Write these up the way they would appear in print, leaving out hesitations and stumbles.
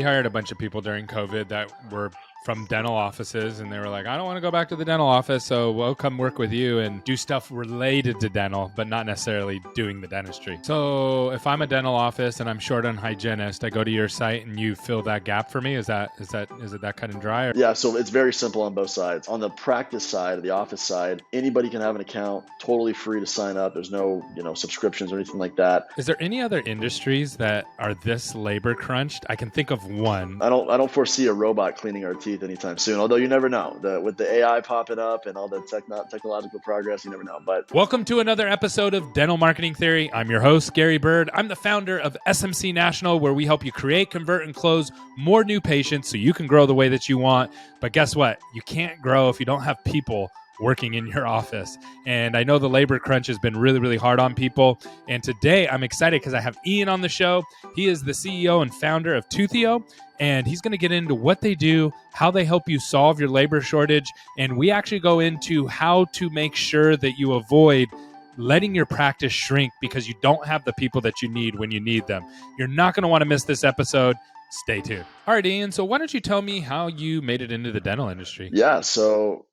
hired a bunch of people during COVID that were from dental offices, and they were like, I don't want to go back to the dental office, so we'll come work with you and do stuff related to dental, but not necessarily doing the dentistry. So if I'm a dental office and I'm short on hygienist, I go to your site and you fill that gap for me. Is it that cut and dry? Yeah, so it's very simple on both sides. On the practice side, the office side, anybody can have an account, totally free to sign up. There's no, subscriptions or anything like that. Is there any other industries that are this labor crunched? I can think of one. I don't foresee a robot cleaning our teeth anytime soon, although you never know. With the AI popping up and all the technological progress, you never know. But welcome to another episode of Dental Marketing Theory. I'm your host, Gary Bird. I'm the founder of SMC National, where we help you create, convert, and close more new patients so you can grow the way that you want. But guess what? You can't grow if you don't have people working in your office. And I know the labor crunch has been really, really hard on people. And today I'm excited because I have Ian on the show. He is the CEO and founder of Toothio, and he's going to get into what they do, how they help you solve your labor shortage. And we actually go into how to make sure that you avoid letting your practice shrink because you don't have the people that you need when you need them. You're not going to want to miss this episode. Stay tuned. All right, Ian. So why don't you tell me how you made it into the dental industry? yeah, so,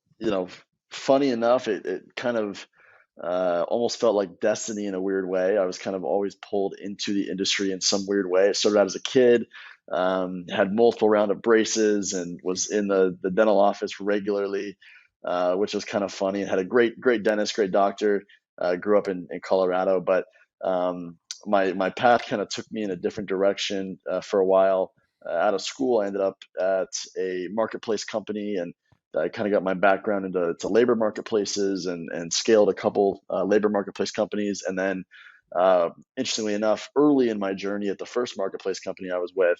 funny enough, it kind of almost felt like destiny in a weird way. I was kind of always pulled into the industry in some weird way. I started out as a kid, had multiple round of braces, and was in the dental office regularly, which was kind of funny. I had a great dentist, great doctor. Grew up in Colorado, but my path kind of took me in a different direction for a while. Out of school, I ended up at a marketplace company, and I kind of got my background into labor marketplaces and scaled a couple labor marketplace companies. And then, interestingly enough, early in my journey at the first marketplace company I was with,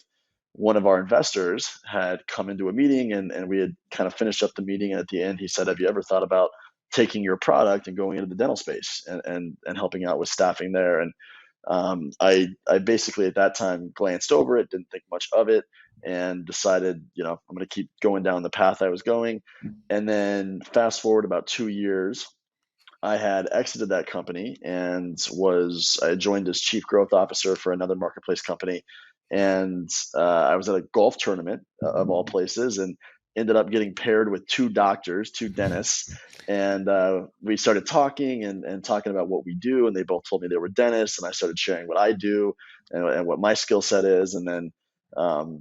one of our investors had come into a meeting, and we had kind of finished up the meeting. And at the end, he said, have you ever thought about taking your product and going into the dental space and helping out with staffing there? And I basically at that time glanced over it, didn't think much of it, and decided, I'm going to keep going down the path I was going. And then fast forward about 2 years, I had exited that company and I joined as chief growth officer for another marketplace company. And I was at a golf tournament of all places, and ended up getting paired with two dentists. And we started talking and talking about what we do. And they both told me they were dentists. And I started sharing what I do and what my skill set is. And then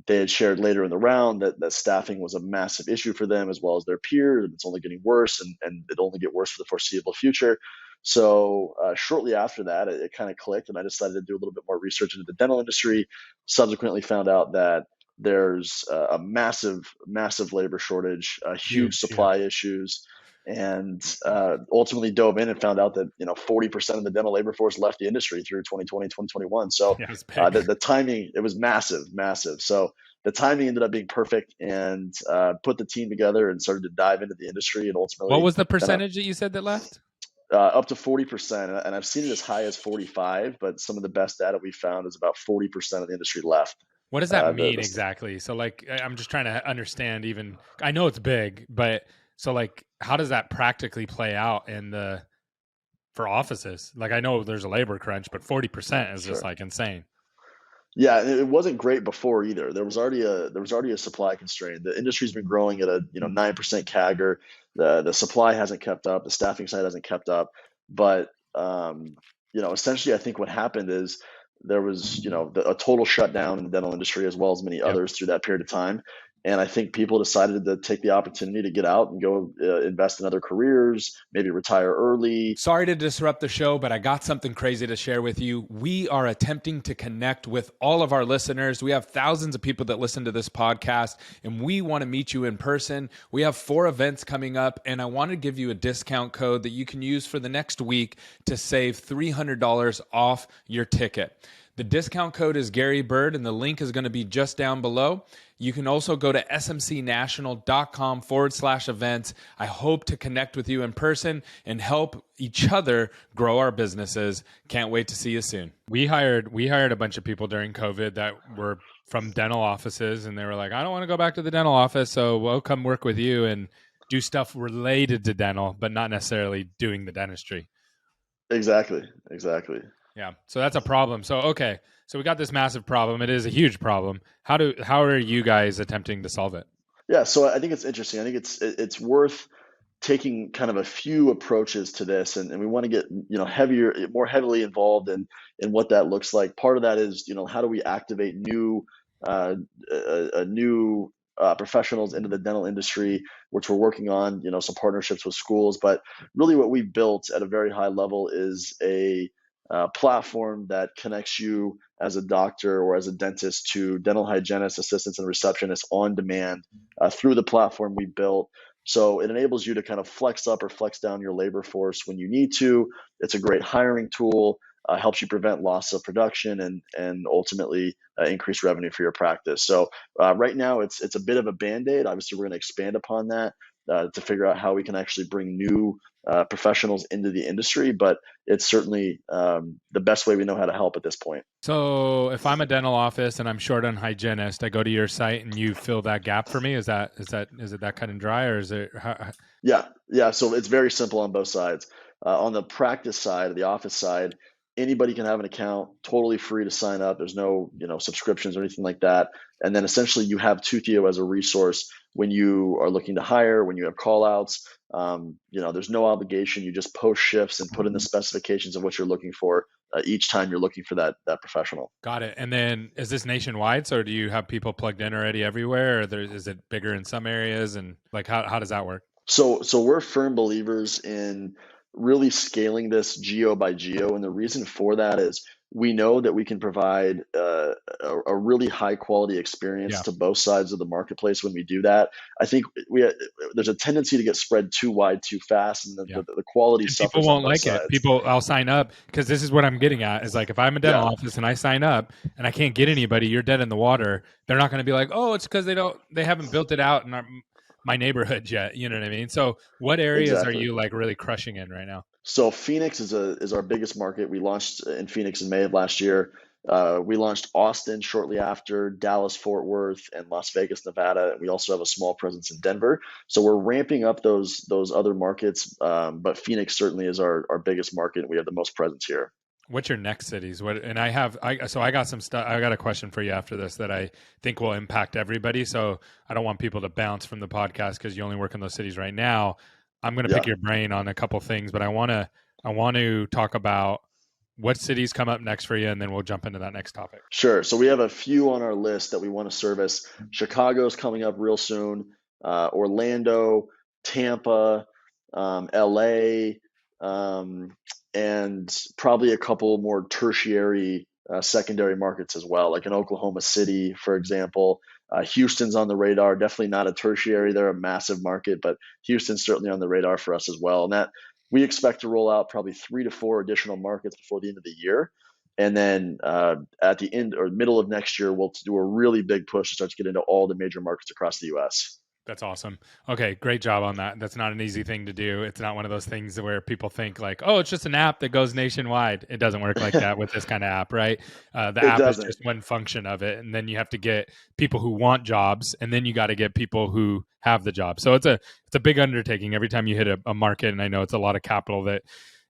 they had shared later in the round that staffing was a massive issue for them as well as their peers. And it's only getting worse, and it'll only get worse for the foreseeable future. So shortly after that, it kind of clicked, and I decided to do a little bit more research into the dental industry. Subsequently found out that there's a massive labor shortage, huge supply issues, and ultimately dove in and found out that 40% of the dental labor force left the industry through 2020, 2021. So the timing, it was massive. So the timing ended up being perfect, and put the team together and started to dive into the industry. And ultimately, what was the percentage that you said that left? Up to 40%, and I've seen it as high as 45, but some of the best data we found is about 40% of the industry left. What does that mean exactly? So I'm just trying to understand, even I know it's big, but so how does that practically play out for offices? I know there's a labor crunch, but 40% is just insane. Yeah, it wasn't great before either. There was already a supply constraint. The industry's been growing at a 9% CAGR. The supply hasn't kept up. The staffing side hasn't kept up. But essentially, I think what happened is there was a total shutdown in the dental industry as well as many others through that period of time. And I think people decided to take the opportunity to get out and go invest in other careers, maybe retire early. Sorry to disrupt the show, but I got something crazy to share with you. We are attempting to connect with all of our listeners. We have thousands of people that listen to this podcast, and we want to meet you in person. We have 4 events coming up, and I want to give you a discount code that you can use for the next week to save $300 off your ticket. The discount code is Gary Bird, and the link is going to be just down below. You can also go to smcnational.com/events. I hope to connect with you in person and help each other grow our businesses. Can't wait to see you soon. We hired a bunch of people during COVID that were from dental offices, and they were like, I don't want to go back to the dental office, so we'll come work with you and do stuff related to dental, but not necessarily doing the dentistry. Exactly. Yeah. So that's a problem. So, okay. So we got this massive problem. It is a huge problem. How are you guys attempting to solve it? Yeah, so I think it's interesting. I think it's worth taking kind of a few approaches to this, and we want to get more heavily involved in what that looks like. Part of that is how do we activate uh, new professionals into the dental industry, which we're working on. Some partnerships with schools, but really what we built at a very high level is a platform that connects you as a doctor or as a dentist to dental hygienists, assistants, and receptionists on demand through the platform we built. So it enables you to kind of flex up or flex down your labor force when you need to. It's a great hiring tool, helps you prevent loss of production and ultimately increase revenue for your practice. So right now it's a bit of a band-aid. Obviously, we're going to expand upon that to figure out how we can actually bring new professionals into the industry. But it's certainly the best way we know how to help at this point. So if I'm a dental office and I'm short on hygienist, I go to your site and you fill that gap for me. Is it that cut and dry, or is it? Yeah. So it's very simple on both sides. On the practice side, the office side, anybody can have an account, totally free to sign up. There's no, subscriptions or anything like that. And then essentially you have Toothio as a resource when you are looking to hire, when you have call outs. There's no obligation. You just post shifts and put in the specifications of what you're looking for each time you're looking for that professional. Got it. And then is this nationwide? So do you have people plugged in already everywhere, or is it bigger in some areas? And like, how does that work? So we're firm believers in really scaling this geo by geo, and the reason for that is we know that we can provide a really high quality experience Yeah. to both sides of the marketplace when we do that. I think there's a tendency to get spread too wide too fast, and Yeah. the quality And people suffers on won't both like it. sides. I'll sign up because this is what I'm getting at is like if I'm a dental Yeah, office and I sign up and I can't get anybody, you're dead in the water. They're not going to be like, oh, it's because they haven't built it out in my neighborhood yet. You know what I mean? So what areas are exactly. you like really crushing in right now? So Phoenix is our biggest market. We launched in Phoenix in May of last year. We launched Austin shortly after, Dallas, Fort Worth, and Las Vegas, Nevada. We also have a small presence in Denver. So we're ramping up those other markets, but Phoenix certainly is our biggest market. We have the most presence here. What's your next cities? What and I got some stuff. I got a question for you after this that I think will impact everybody. So I don't want people to bounce from the podcast because you only work in those cities right now. I'm going to pick Yeah. your brain on a couple things, but I want to talk about what cities come up next for you, and then we'll jump into that next topic. Sure. So we have a few on our list that we want to service. Chicago's coming up real soon. Orlando, Tampa, LA, um, and probably a couple more tertiary, secondary markets as well, like in Oklahoma City, for example. Houston's on the radar. Definitely not a tertiary. They're a massive market, but Houston's certainly on the radar for us as well. And that we expect to roll out probably 3 to 4 additional markets before the end of the year. And then at the end or middle of next year, we'll do a really big push to start to get into all the major markets across the U.S. That's awesome. Okay, great job on that. That's not an easy thing to do. It's not one of those things where people think like, "Oh, it's just an app that goes nationwide." It doesn't work like that with this kind of app, right? The It app is doesn't. just one function of it, and then you have to get people who want jobs, and then you got to get people who have the job. So it's a big undertaking every time you hit a market, and I know it's a lot of capital that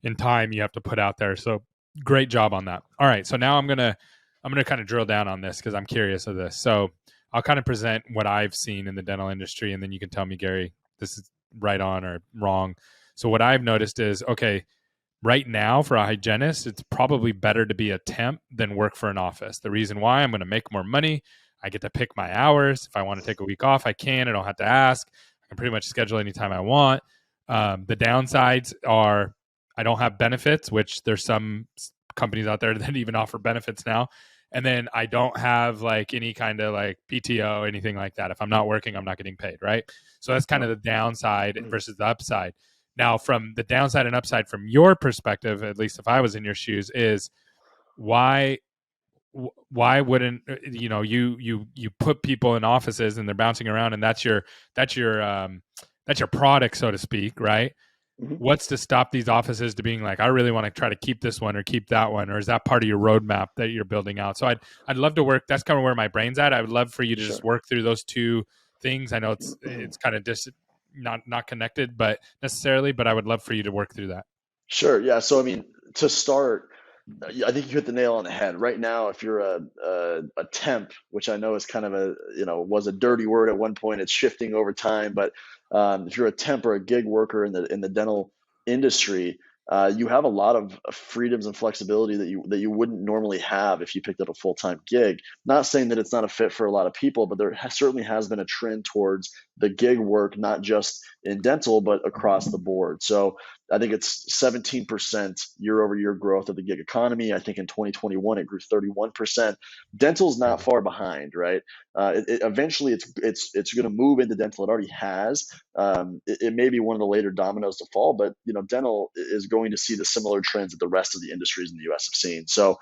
in time you have to put out there. So great job on that. All right, so now I'm gonna kind of drill down on this because I'm curious of this. So I'll kind of present what I've seen in the dental industry, and then you can tell me, Gary, this is right on or wrong. So what I've noticed is, okay, right now for a hygienist, it's probably better to be a temp than work for an office. The reason why, I'm going to make more money. I get to pick my hours. If I want to take a week off, I can. I don't have to ask. I can pretty much schedule anytime I want. The downsides are I don't have benefits, which there's some companies out there that even offer benefits now. And then I don't have like any kind of like PTO, anything like that. If I'm not working, I'm not getting paid, right? So that's kind of No. the downside versus the upside. Now, from the downside and upside from your perspective, at least if I was in your shoes, is why why wouldn't you put people in offices and they're bouncing around and that's your that's your product, so to speak, right? Mhm. What's to stop these offices to being like, I really want to try to keep this one or keep that one, or is that part of your roadmap that you're building out? So I'd love to work. That's kind of where my brain's at. I would love for you to just Sure. work through those two things. I know it's kind of not connected, but necessarily. But I would love for you to work through that. Sure. Yeah. So I mean, to start, I think you hit the nail on the head. Right now, if you're a temp, which I know is kind of a, was a dirty word at one point, it's shifting over time. But if you're a temp or a gig worker in the dental industry, you have a lot of freedoms and flexibility that you wouldn't normally have if you picked up a full time gig. Not saying that it's not a fit for a lot of people, but certainly has been a trend towards the gig work, not just in dental, but across the board. So I think it's 17% year over year growth of the gig economy. I think in 2021 it grew 31%. Dental's not Crazy. far behind, right? Eventually it's going to move into dental. It already has. It may be one of the later dominoes to fall, but dental is going to see the similar trends that the rest of the industries in the U.S. have seen. So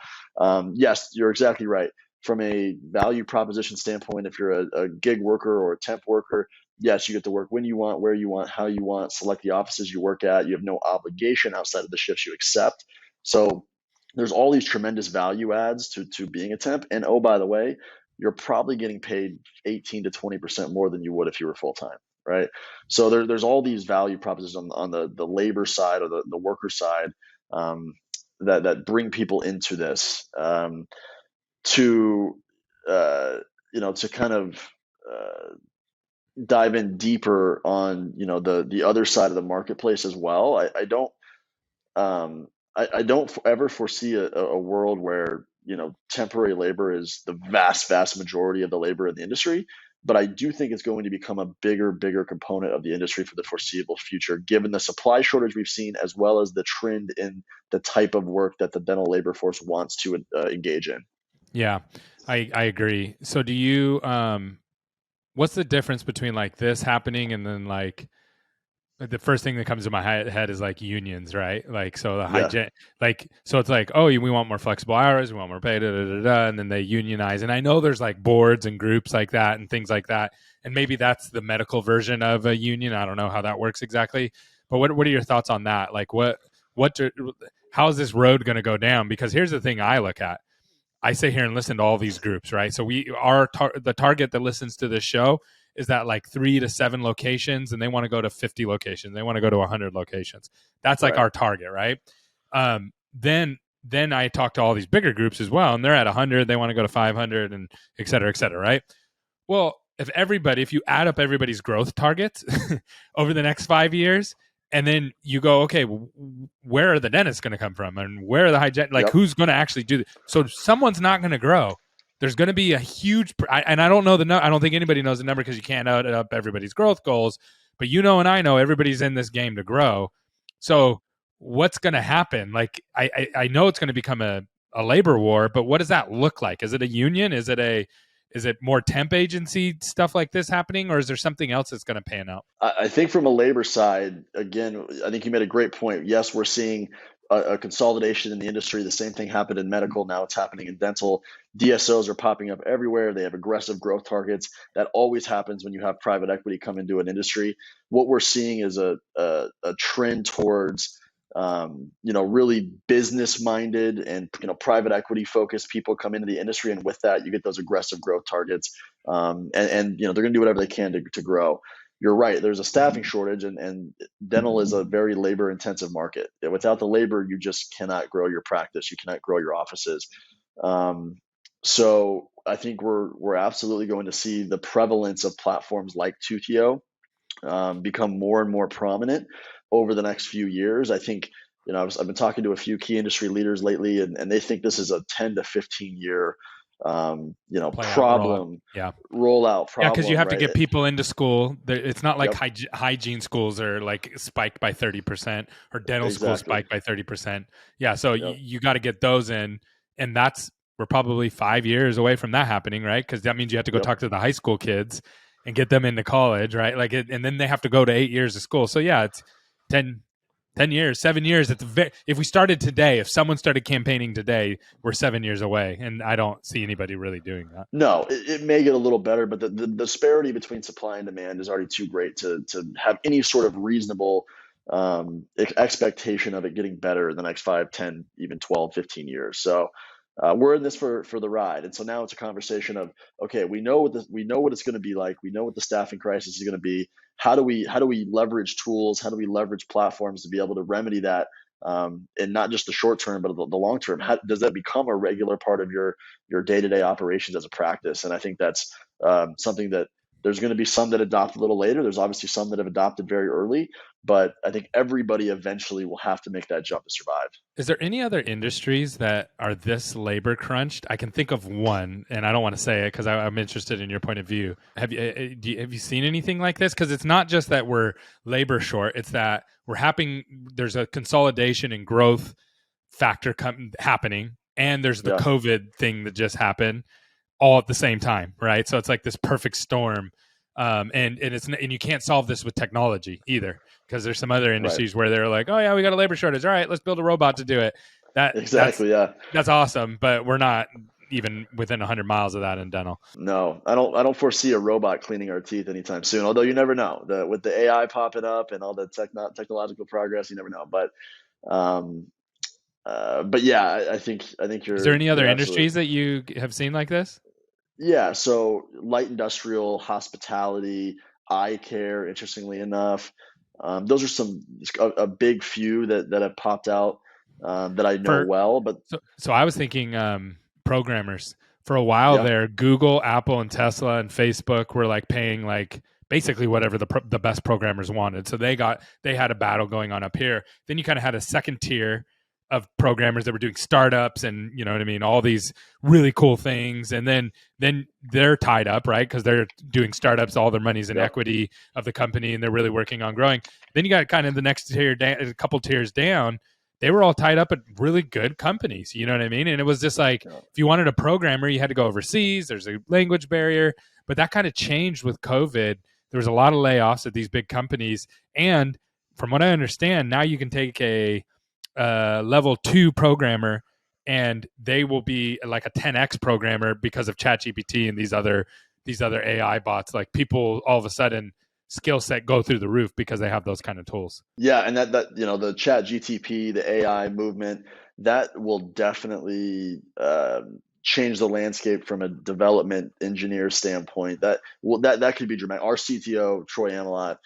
yes, you're exactly right. From a value proposition standpoint, if you're a gig worker or a temp worker, yes, you get to work when you want, where you want, how you want, select the offices you work at. You have no obligation outside of the shifts you accept. So there's all these tremendous value adds to being a temp. And oh, by the way, you're probably getting paid 18 to 20% more than you would if you were full time, right? So there's all these value propositions on the labor side or the worker side, um, that bring people into this, to uh, to kind of dive in deeper on the other side of the marketplace as well. Um, I don't ever foresee a world where temporary labor is the vast majority of the labor in the industry, but I do think it's going to become a bigger component of the industry for the foreseeable future, given the supply shortage we've seen, as well as the trend in the type of work that the dental labor force wants to engage in. Yeah, I agree. So do you what's the difference between like this happening and then like the first thing that comes to my head is like unions, right? Like, so the Yeah, hygiene, like, so it's like, oh, we want more flexible hours, we want more pay, da, da, da, da, and then they unionize. And I know there's like boards and groups like that and things like that. And maybe that's the medical version of a union. I don't know how that works exactly. But what are your thoughts on that? Like, how is this road going to go down? Because here's the thing I look at. I sit here and listen to all these groups, right? So the target that listens to this show is that like 3 to 7 locations, and they want to go to 50 locations. They want to go to 100 locations. That's like right. our target, right? Then I talk to all these bigger groups as well, and they're at 100. They want to go to 500, and et cetera, right? Well, if you add up everybody's growth targets over the next 5 years, and then you go, okay, where are the dentists going to come from, and where are the hygiene? Like, Yep. who's going to actually do this? So someone's not going to grow. There's going to be a huge, and I don't know I don't think anybody knows the number because you can't add up everybody's growth goals. But and I know everybody's in this game to grow. So what's going to happen? Like, I know it's going to become a labor war, but what does that look like? Is it a union? Is it more temp agency stuff like this happening, or is there something else that's going to pan out? I think from a labor side, again, I think you made a great point. Yes, we're seeing a consolidation in the industry. The same thing happened in medical. Now it's happening in dental. DSOs are popping up everywhere. They have aggressive growth targets. That always happens when you have private equity come into an industry. What we're seeing is a trend towards really business minded and private equity focused people come into the industry, and with that, you get those aggressive growth targets, and they're going to do whatever they can to grow. You're right. There's a staffing shortage, and dental is a very labor intensive market. Without the labor, you just cannot grow your practice. You cannot grow your offices. Um, so I think we're absolutely going to see the prevalence of platforms like Toothio become more and more prominent over the next few years. I think, I've been talking to a few key industry leaders lately, and they think this is a 10 to 15 year, Play out, roll out. problem, Yeah. rollout Yeah, because you problem, have to right? get people into school. It's not like Yep, hygiene schools are like spiked by 30%, or dental schools exactly. spiked by 30%. Yeah, so Yep, you got to get those in, and we're probably 5 years away from that happening, right? Because that means you have to go yep. talk to the high school kids and get them into college, right? And then they have to go to 8 years of school. So yeah, it's 10, 10 years, 7 years. If we started today, if someone started campaigning today, we're 7 years away, and I don't see anybody really doing that. No, it may get a little better, but the disparity between supply and demand is already too great to have any sort of reasonable expectation of it getting better in the next 5, 10, even 12, 15 years. So we're in this for the ride. And so now it's a conversation of, okay, we know what it's going to be like. We know what the staffing crisis is going to be. How do we leverage tools? How do we leverage platforms to be able to remedy that and not just the short term, but the long term. How does that become a regular part of your day to day operations as a practice? And I think that's something that there's going to be some that adopt a little later. There's obviously some that have adopted very early, but I think everybody eventually will have to make that jump to survive. Is there any other industries that are this labor crunched? I can think of one, and I don't want to say it because I'm interested in your point of view. Have you seen anything like this? Because it's not just that we're labor short; it's that we're happening. There's a consolidation and growth factor happening, and there's the Yeah, COVID thing that just happened all at the same time, right? So it's like this perfect storm, and you can't solve this with technology either, because there's some other right. industries where they're like, oh yeah, we got a labor shortage. All right, let's build a robot to do it. That that's Exactly. Yeah. that's awesome, but we're not even within 100 miles of that in dental. No, I don't foresee a robot cleaning our teeth anytime soon. Although you never know. With the AI popping up and all the technological progress, you never know. Um, but yeah, I think Is there you're any other you're absolutely. industries that you have seen like this? Yeah, so light industrial, hospitality, eye care, interestingly enough, those are a big few that have popped out, that I know For well. But so I was thinking programmers. For a while yeah, there, Google, Apple, and Tesla and Facebook were like paying like basically whatever the best programmers wanted. So they had a battle going on up here. Then you kind of had a second tier of programmers that were doing startups and you know what I mean, all these really cool things. And then they're tied up, right? Because they're doing startups, all their money's in yep, equity of the company, and they're really working on growing. Then you got kind of the next tier, a couple tiers down, they were all tied up at really good companies. You know what I mean? And it was just like, yeah, if you wanted a programmer, you had to go overseas. There's a language barrier, but that kind of changed with COVID. There was a lot of layoffs at these big companies, and from what I understand, now you can take a level 2 programmer, and they will be like a 10x programmer because of ChatGPT and these other AI bots. Like people all of a sudden skill set go through the roof because they have those kind of tools. yeah, and that the Chat GTP, the AI movement, that will definitely change the landscape from a development engineer standpoint. That could be dramatic. Our CTO Troy Amelot,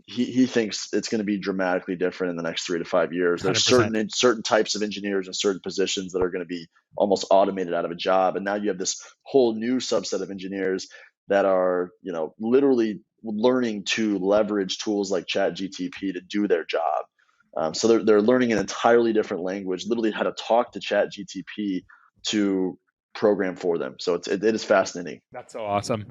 he thinks it's going to be dramatically different in the next 3 to 5 years. There's 100%. certain types of engineers and certain positions that are going to be almost automated out of a job, and now you have this whole new subset of engineers that are literally learning to leverage tools like ChatGTP to do their job. So they're learning an entirely different language, literally how to talk to ChatGTP to program for them. So it is fascinating. That's so awesome.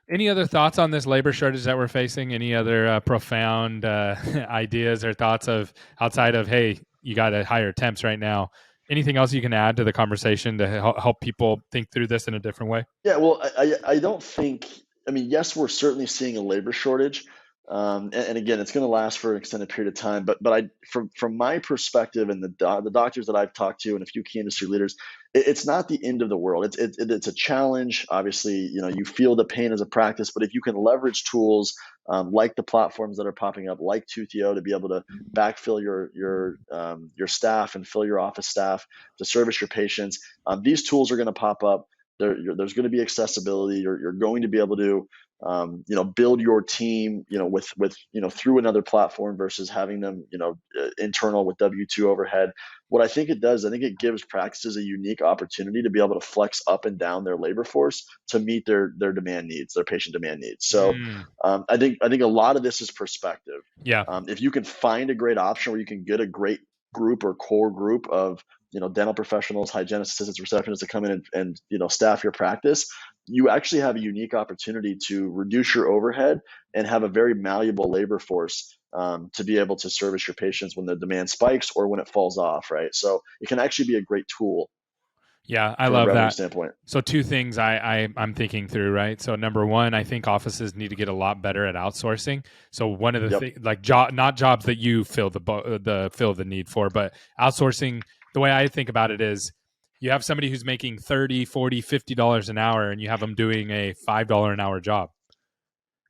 Any other thoughts on this labor shortage that we're facing? Any other profound ideas or thoughts of outside of, hey, you got to hire temps right now? Anything else you can add to the conversation to help people think through this in a different way? Yeah, well, I don't think. I mean, yes, we're certainly seeing a labor shortage, and again, it's going to last for an extended period of time. But from my perspective and the doctors that I've talked to and a few key industry leaders, it's not the end of the world. It's a challenge. Obviously, you feel the pain as a practice, but if you can leverage tools like the platforms that are popping up, like Toothio, to be able to backfill your staff and fill your office staff to service your patients, these tools are going to pop up. There's going to be accessibility. You're going to be able to, build your team, with through another platform versus having them, internal with W-2 overhead. What I think it does, I think it gives practices a unique opportunity to be able to flex up and down their labor force to meet their demand needs, their patient demand needs. So Mm, I think a lot of this is perspective. yeah. If you can find a great option where you can get a great group or core group of dental professionals, hygienists, assistants, receptionists to come in and staff your practice, you actually have a unique opportunity to reduce your overhead and have a very malleable labor force, to be able to service your patients when the demand spikes or when it falls off, right? So it can actually be a great tool Yeah, I from a love revenue that. standpoint. So two things I'm thinking through, right? So number one, I think offices need to get a lot better at outsourcing. So one of the Yep. things, like not jobs that you fill the need for, but outsourcing. The way I think about it is, you have somebody who's making 30, 40, $50 an hour, and you have them doing a $5 an hour job,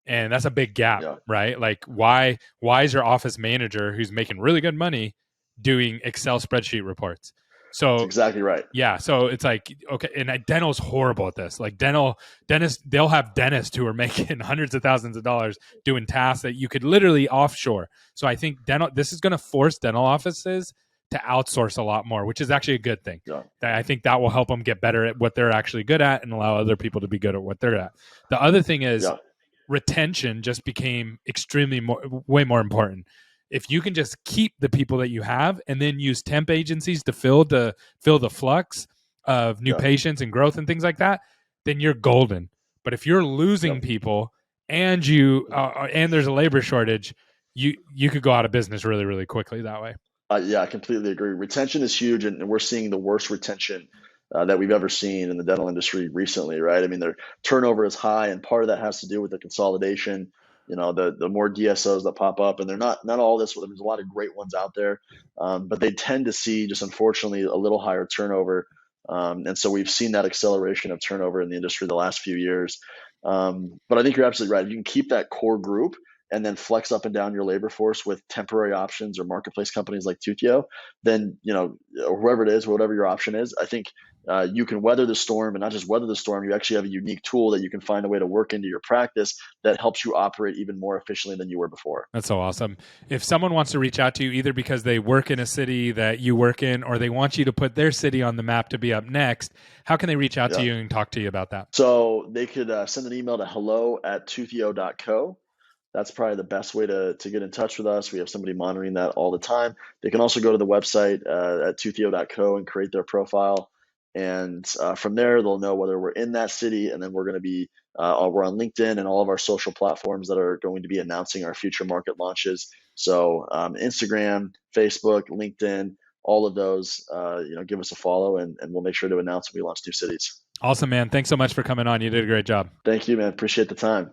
and that's a big gap, Yeah. right? Like why is your office manager who's making really good money doing Excel spreadsheet reports? That's So exactly right. yeah, so it's like, okay, and dental's horrible at this. Like dentists, they'll have dentists who are making hundreds of thousands of dollars doing tasks that you could literally offshore. So I think this is going to force dental offices to outsource a lot more, which is actually a good thing. Yeah. I think that will help them get better at what they're actually good at and allow other people to be good at what they're at. The other thing is Yeah. retention just became way more important. If you can just keep the people that you have and then use temp agencies to fill the flux of new Yeah. patients and growth and things like that, then you're golden. But if you're losing Yep. people and you and there's a labor shortage, you could go out of business really, really quickly that way. Yeah, I completely agree. Retention is huge, and we're seeing the worst retention that we've ever seen in the dental industry recently, right? I mean, their turnover is high, and part of that has to do with the consolidation. The more DSOs that pop up, and they're not all this. There's a lot of great ones out there, but they tend to see just unfortunately a little higher turnover, and so we've seen that acceleration of turnover in the industry the last few years. But I think you're absolutely right. You can keep that core group and then flex up and down your labor force with temporary options or marketplace companies like Toothio, then or whoever it is, whatever your option is, I think you can weather the storm, and not just weather the storm. You actually have a unique tool that you can find a way to work into your practice that helps you operate even more efficiently than you were before. That's so awesome. If someone wants to reach out to you, either because they work in a city that you work in, or they want you to put their city on the map to be up next, how can they reach out to Yeah. you and talk to you about that? So they could send an email to hello@toothio.co. That's probably the best way to get in touch with us. We have somebody monitoring that all the time. They can also go to the website at toothio.co and create their profile. And from there, they'll know whether we're in that city. And then we're going to be, we're on LinkedIn and all of our social platforms that are going to be announcing our future market launches. So Instagram, Facebook, LinkedIn, all of those, give us a follow, and we'll make sure to announce when we launch new cities. Awesome, man. Thanks so much for coming on. You did a great job. Thank you, man. Appreciate the time.